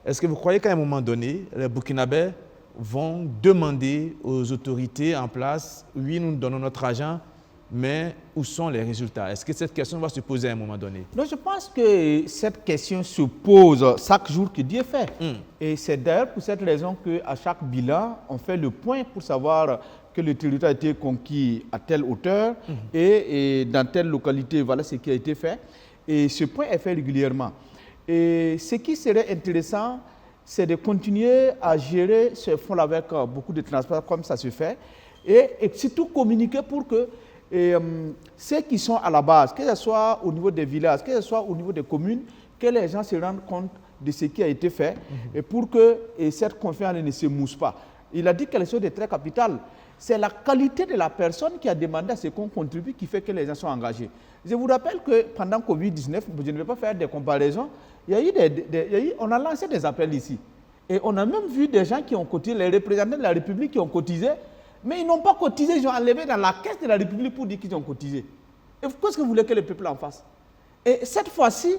est-ce que vous croyez qu'à un moment donné, les Burkinabés vont demander aux autorités en place, oui, nous donnons notre argent, mais où sont les résultats? Est-ce que cette question va se poser à un moment donné? Donc je pense que cette question se pose chaque jour que Dieu fait. Et c'est d'ailleurs pour cette raison qu'à chaque bilan, on fait le point pour savoir que le territoire a été conquis à telle hauteur et dans telle localité, voilà ce qui a été fait. Et ce point est fait régulièrement. Et ce qui serait intéressant, c'est de continuer à gérer ce fonds avec beaucoup de transparence comme ça se fait et surtout communiquer pour que ceux qui sont à la base, que ce soit au niveau des villages, que ce soit au niveau des communes, que les gens se rendent compte de ce qui a été fait et pour que cette confiance ne se mousse pas. Il a dit quelque chose de très capital. C'est la qualité de la personne qui a demandé à ce qu'on contribue qui fait que les gens sont engagés. Je vous rappelle que pendant Covid-19, je ne vais pas faire des comparaisons, on a lancé des appels ici. Et on a même vu des gens qui ont cotisé, les représentants de la République qui ont cotisé, mais ils n'ont pas cotisé, ils ont enlevé dans la caisse de la République pour dire qu'ils ont cotisé. Et qu'est-ce que vous voulez que le peuple en fasse? Et cette fois-ci,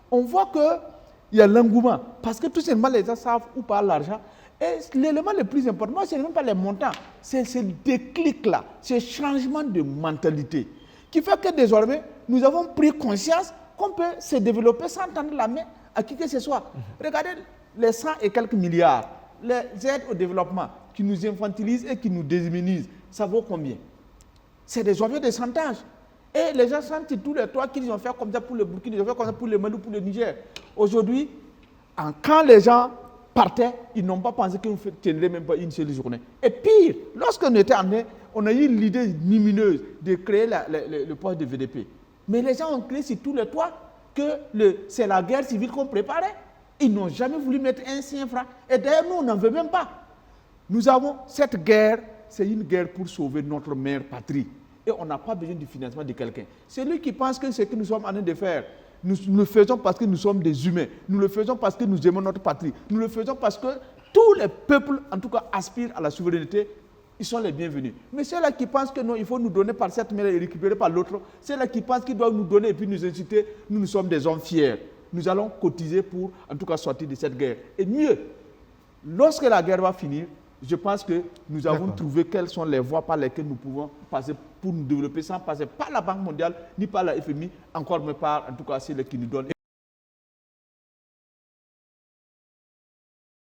on voit qu'il y a l'engouement, parce que tout simplement les gens savent où part l'argent. Et l'élément le plus important, ce n'est même pas les montants, c'est ce déclic-là, ce changement de mentalité, qui fait que désormais, nous avons pris conscience qu'on peut se développer sans tendre la main à qui que ce soit. Regardez les 100 et quelques milliards, les aides au développement qui nous infantilisent et qui nous déshumanisent, ça vaut combien? C'est des objets de chantage. Et les gens sentent tous les trois qu'ils ont fait comme ça pour le Burkina, ils ont fait comme ça pour le Mali, pour le Niger. Aujourd'hui, quand les gens partaient, ils n'ont pas pensé qu'ils ne tiendraient même pas une seule journée. Et pire, lorsque nous étions en train, on a eu l'idée lumineuse de créer le poste de VDP. Mais les gens ont créé sur tous les toits que c'est la guerre civile qu'on préparait. Ils n'ont jamais voulu mettre un seul franc. Et d'ailleurs, nous, on n'en veut même pas. Nous avons cette guerre, c'est une guerre pour sauver notre mère patrie. Et on n'a pas besoin du financement de quelqu'un. C'est lui qui pense que ce que nous sommes en train de faire, nous le faisons parce que nous sommes des humains. Nous le faisons parce que nous aimons notre patrie. Nous le faisons parce que tous les peuples, en tout cas, aspirent à la souveraineté. Ils sont les bienvenus. Mais ceux-là qui pensent que non, il faut nous donner par cette main et récupérer par l'autre, ceux-là qui pensent qu'ils doivent nous donner et puis nous inciter, nous sommes des hommes fiers. Nous allons cotiser pour, en tout cas, sortir de cette guerre. Et mieux, lorsque la guerre va finir, je pense que nous avons trouvé quelles sont les voies par lesquelles nous pouvons passer pour nous développer sans passer par la Banque mondiale, ni par la FMI, encore mais par, en tout cas, celles qui nous donnent.